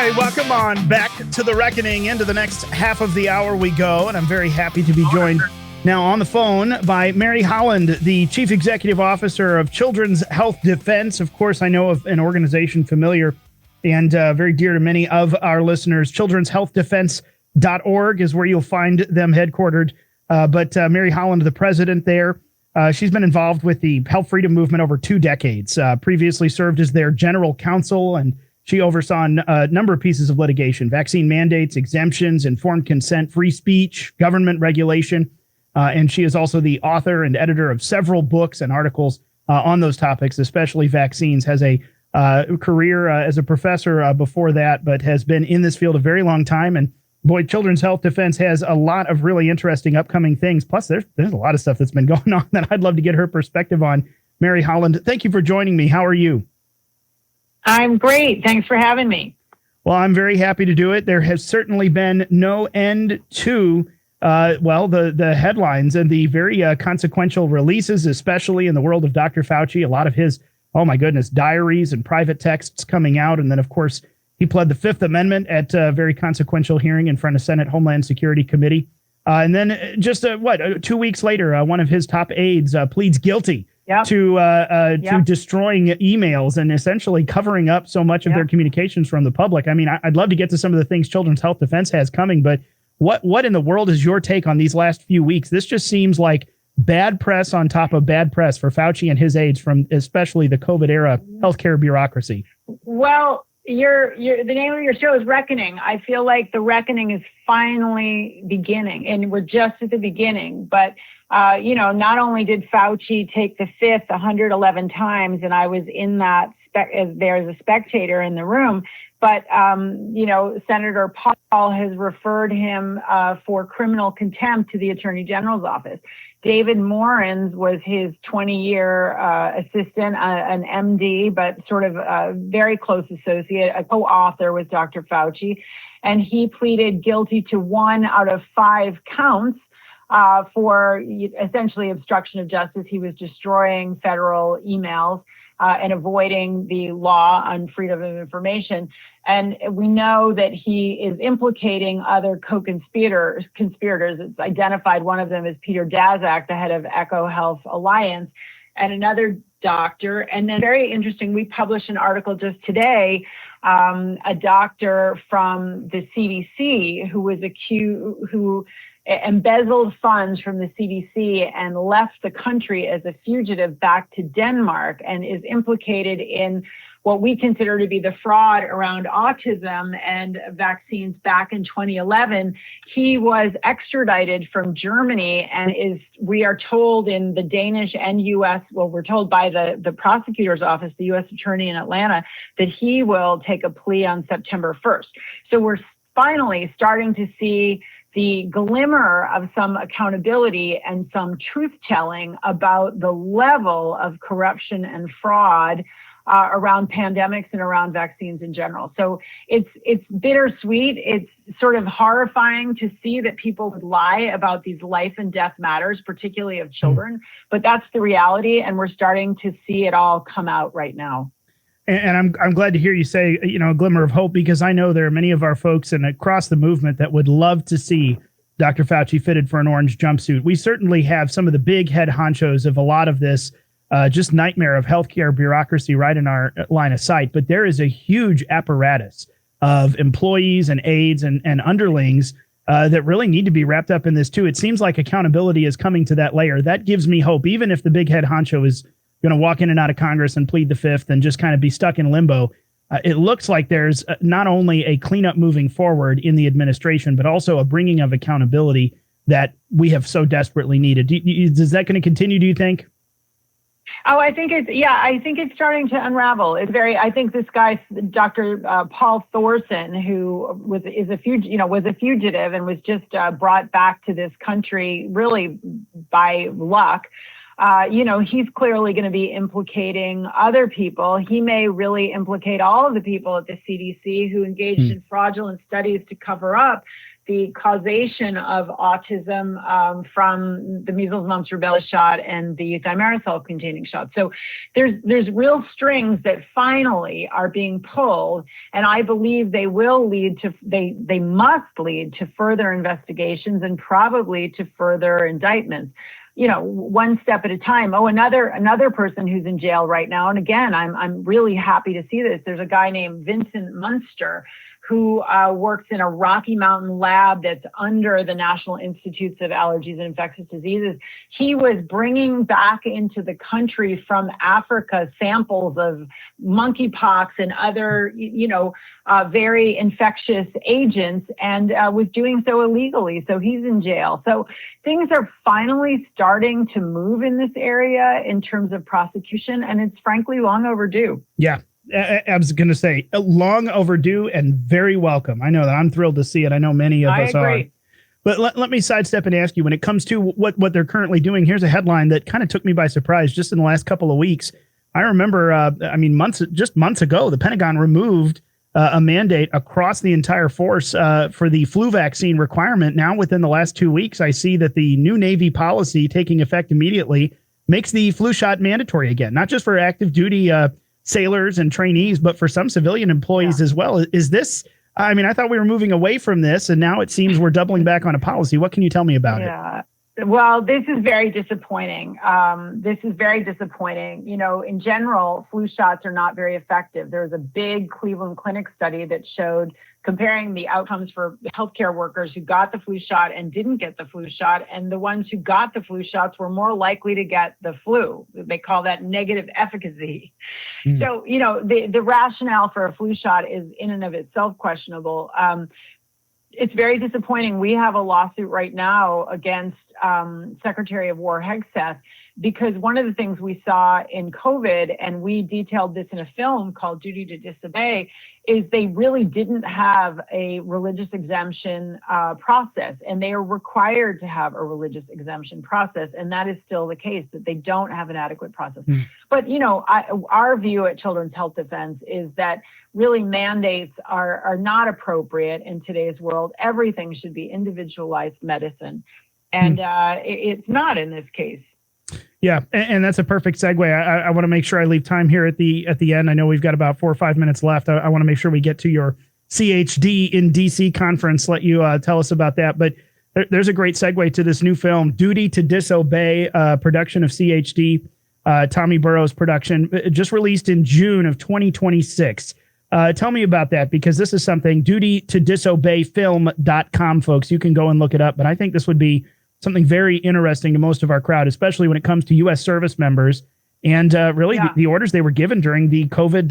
right, welcome on back to the reckoning. Into the next half of the hour we go, and I'm very happy to be joined now on the phone by Mary Holland, the Chief Executive Officer of Children's Health Defense. Of course, I know of an organization familiar and very dear to many of our listeners. children'shealthdefense.org is where you'll find them headquartered. But Mary Holland, the president there, she's been involved with the health freedom movement over 2 decades, previously served as their general counsel, and she oversaw a number of pieces of litigation: vaccine mandates, exemptions, informed consent, free speech, government regulation. And she is also the author and editor of several books and articles on those topics, especially vaccines. Has a career as a professor before that, but has been in this field a very long time. And boy, Children's Health Defense has a lot of really interesting upcoming things. Plus, there's a lot of stuff that's been going on that I'd love to get her perspective on. Mary Holland, thank you for joining me. How are you? I'm great. Thanks for having me. Well, I'm very happy to do it. There has certainly been no end to, the headlines and the very consequential releases, especially in the world of Dr. Fauci. A lot of his, oh my goodness, diaries and private texts coming out. And then, of course, he pled the Fifth Amendment at a very consequential hearing in front of Senate Homeland Security Committee. And then just 2 weeks later, one of his top aides pleads guilty to destroying emails and essentially covering up so much of their communications from the public. I mean, I'd love to get to some of the things Children's Health Defense has coming, but what in the world is your take on these last few weeks? This just seems like bad press on top of bad press for Fauci and his aides from especially the COVID era healthcare bureaucracy. Well, the name of your show is Reckoning. I feel like the reckoning is finally beginning, and we're just at the beginning. But not only did Fauci take the fifth 111 times, and I was in that there as a spectator in the room, but Senator Paul has referred him for criminal contempt to the Attorney General's office. David Morans was his 20-year assistant, an MD, but sort of a very close associate, a co-author with Dr. Fauci. And he pleaded guilty to 1 out of 5 counts for essentially obstruction of justice. He was destroying federal emails and avoiding the law on freedom of information. And we know that he is implicating other co-conspirators. It's identified one of them as Peter Daszak, the head of EcoHealth Alliance, and another doctor. And then very interesting, we published an article just today, a doctor from the CDC who was who embezzled funds from the CDC and left the country as a fugitive back to Denmark and is implicated in what we consider to be the fraud around autism and vaccines back in 2011. He was extradited from Germany and we are told in the Danish and U.S., we're told by the prosecutor's office, the U.S. attorney in Atlanta, that he will take a plea on September 1st. So we're finally starting to see the glimmer of some accountability and some truth-telling about the level of corruption and fraud around pandemics and around vaccines in general. So it's bittersweet. It's sort of horrifying to see that people would lie about these life and death matters, particularly of children. But that's the reality, and we're starting to see it all come out right now. And I'm glad to hear you say, a glimmer of hope, because I know there are many of our folks and across the movement that would love to see Dr. Fauci fitted for an orange jumpsuit. We certainly have some of the big head honchos of a lot of this just nightmare of healthcare bureaucracy right in our line of sight. But there is a huge apparatus of employees and aides and underlings that really need to be wrapped up in this, too. It seems like accountability is coming to that layer. That gives me hope, even if the big head honcho is going to walk in and out of Congress and plead the fifth and just kind of be stuck in limbo. It looks like there's not only a cleanup moving forward in the administration, but also a bringing of accountability that we have so desperately needed. Is that going to continue, do you think? Oh, I think it's starting to unravel. I think this guy, Dr. Paul Thorson, who was a fugitive and was just brought back to this country really by luck. He's clearly going to be implicating other people. He may really implicate all of the people at the CDC who engaged in fraudulent studies to cover up the causation of autism from the measles, mumps, rubella shot and the thimerosal-containing shot. So there's real strings that finally are being pulled, and I believe they will lead to they must lead to further investigations and probably to further indictments. One step at a time. Oh, another person who's in jail right now. And again, I'm really happy to see this. There's a guy named Vincent Munster who works in a Rocky Mountain lab that's under the National Institutes of Allergies and Infectious Diseases. He was bringing back into the country from Africa samples of monkeypox and other, very infectious agents, and was doing so illegally. So he's in jail. So things are finally starting to move in this area in terms of prosecution, and it's frankly long overdue. Yeah. I was going to say long overdue and very welcome. I know that I'm thrilled to see it. I know many of us are. But let me sidestep and ask you, when it comes to what they're currently doing, here's a headline that kind of took me by surprise just in the last couple of weeks. I remember, months ago, the Pentagon removed a mandate across the entire force for the flu vaccine requirement. Now, within the last 2 weeks, I see that the new Navy policy taking effect immediately makes the flu shot mandatory again, not just for active duty sailors and trainees, but for some civilian employees as well. Is this, I thought we were moving away from this, and now it seems we're doubling back on a policy. What can you tell me about it? Well, this is very disappointing. In general, flu shots are not very effective. There's a big Cleveland Clinic study that showed comparing the outcomes for healthcare workers who got the flu shot and didn't get the flu shot, and the ones who got the flu shots were more likely to get the flu. They call that negative efficacy. So, the rationale for a flu shot is in and of itself questionable. It's very disappointing. We have a lawsuit right now against Secretary of War Hegseth, because one of the things we saw in COVID, and we detailed this in a film called Duty to Disobey, is they really didn't have a religious exemption process, and they are required to have a religious exemption process, and that is still the case, that they don't have an adequate process. But, our view at Children's Health Defense is that really mandates are not appropriate in today's world. Everything should be individualized medicine, and it's not in this case. Yeah, and that's a perfect segue. I want to make sure I leave time here at the end. I know we've got about 4 or 5 minutes left. I want to make sure we get to your CHD in DC conference. Let you tell us about that. But there's a great segue to this new film, Duty to Disobey, production of CHD, Tommy Burrow's production, just released in June of 2026. Tell me about that, because this is something, dutytodisobeyfilm.com, folks. You can go and look it up. But I think this would be something very interesting to most of our crowd, especially when it comes to U.S. service members and the orders they were given during the COVID.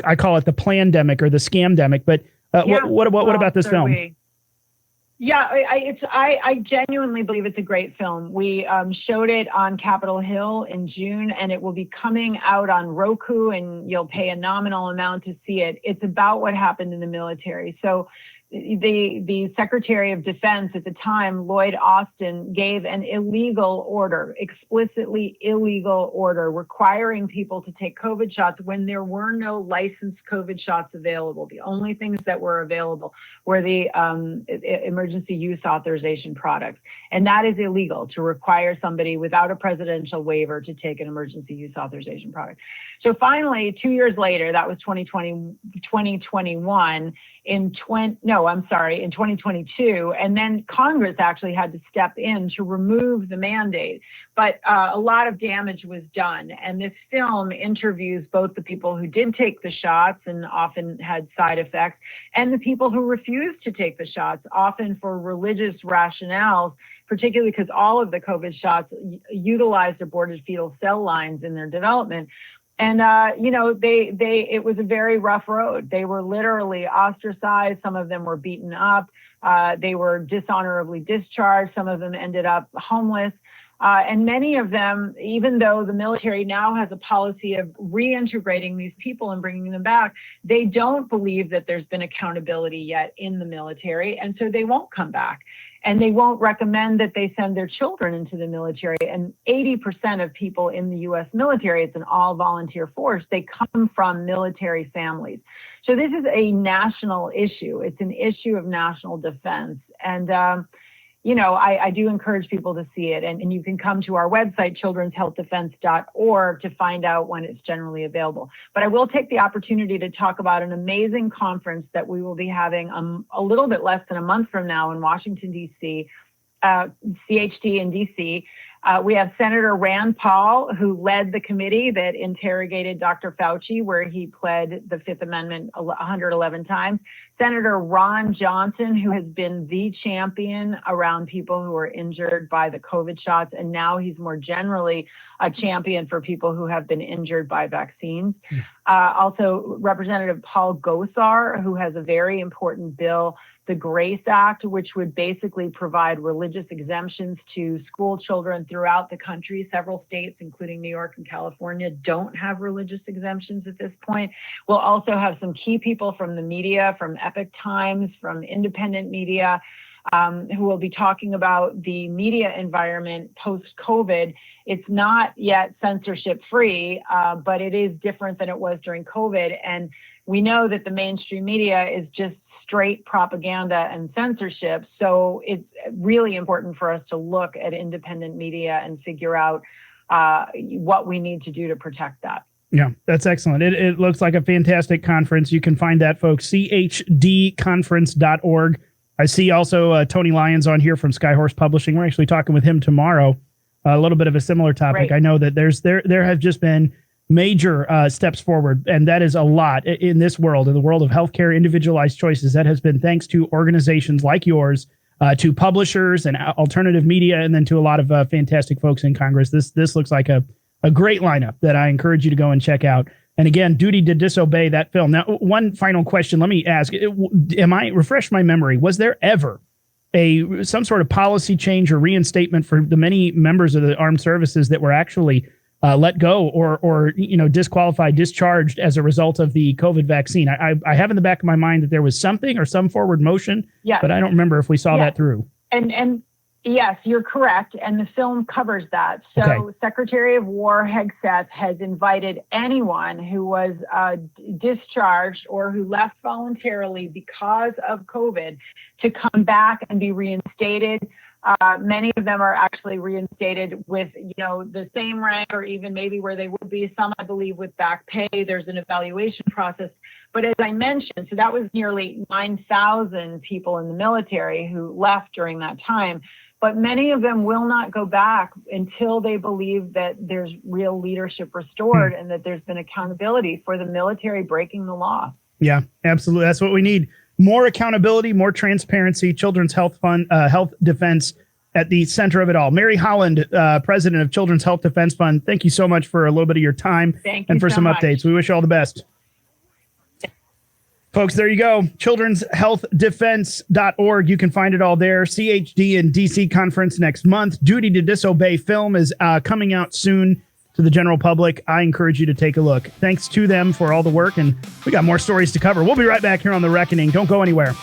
I call it the plandemic or the scamdemic. But what about this film? I genuinely believe it's a great film. We showed it on Capitol Hill in June, and it will be coming out on Roku, and you'll pay a nominal amount to see it. It's about what happened in the military. So the Secretary of Defense at the time, Lloyd Austin, gave an illegal order, explicitly illegal order, requiring people to take COVID shots when there were no licensed COVID shots available. The only things that were available were the emergency use authorization products. And that is illegal, to require somebody without a presidential waiver to take an emergency use authorization product. So finally, 2 years later, that was 2021, in 2022, and then Congress actually had to step in to remove the mandate. But a lot of damage was done, and this film interviews both the people who did take the shots and often had side effects, and the people who refused to take the shots, often for religious rationales, particularly because all of the COVID shots utilized aborted fetal cell lines in their development. And, it was a very rough road. They were literally ostracized. Some of them were beaten up. They were dishonorably discharged. Some of them ended up homeless. And many of them, even though the military now has a policy of reintegrating these people and bringing them back, they don't believe that there's been accountability yet in the military. And so they won't come back. And they won't recommend that they send their children into the military. And 80% of people in the U.S. military, it's an all-volunteer force, they come from military families. So this is a national issue. It's an issue of national defense. And, I do encourage people to see it. And you can come to our website, children'shealthdefense.org, to find out when it's generally available. But I will take the opportunity to talk about an amazing conference that we will be having a little bit less than a month from now in Washington, D.C., CHD in D.C. We have Senator Rand Paul, who led the committee that interrogated Dr. Fauci, where he pled the Fifth Amendment 111 times. Senator Ron Johnson, who has been the champion around people who are injured by the COVID shots, and now he's more generally a champion for people who have been injured by vaccines. Also, Representative Paul Gosar, who has a very important bill, the GRACE Act, which would basically provide religious exemptions to school children throughout the country. Several states, including New York and California, don't have religious exemptions at this point. We'll also have some key people from the media, from Epoch Times, from independent media, who will be talking about the media environment post-COVID. It's not yet censorship-free, but it is different than it was during COVID. And we know that the mainstream media is just straight propaganda and censorship. So it's really important for us to look at independent media and figure out what we need to do to protect that. Yeah, that's excellent. It looks like a fantastic conference. You can find that, folks, chdconference.org. I see also Tony Lyons on here from Skyhorse Publishing. We're actually talking with him tomorrow, a little bit of a similar topic. Right. I know that there have just been major steps forward, and that is a lot in this world, in the world of healthcare, individualized choices. That has been thanks to organizations like yours, to publishers and alternative media, and then to a lot of fantastic folks in Congress. This looks like a great lineup that I encourage you to go and check out. And again, Duty to Disobey, that film. Now, one final question. Let me ask, refresh my memory. Was there ever some sort of policy change or reinstatement for the many members of the armed services that were actually let go or disqualified, discharged as a result of the COVID vaccine? I have in the back of my mind that there was something or some forward motion, but I don't remember if we saw that through. And yes, you're correct. And the film covers that. So Secretary of War Hegseth has invited anyone who was discharged or who left voluntarily because of COVID to come back and be reinstated. Many of them are actually reinstated with, the same rank or even maybe where they would be. Some, I believe, with back pay. There's an evaluation process. But as I mentioned, so that was nearly 9,000 people in the military who left during that time. But many of them will not go back until they believe that there's real leadership restored and that there's been accountability for the military breaking the law. Yeah, absolutely. That's what we need. More accountability, more transparency, Children's Health Fund, Health Defense at the center of it all. Mary Holland, president of Children's Health Defense Fund, thank you so much for a little bit of your time and for some updates. We wish you all the best. Folks, there you go. children'shealthdefense.org. You can find it all there. CHD and DC conference next month. Duty to Disobey film is coming out soon to the general public. I encourage you to take a look. Thanks to them for all the work, and we got more stories to cover. We'll be right back here on The Reckoning. Don't go anywhere.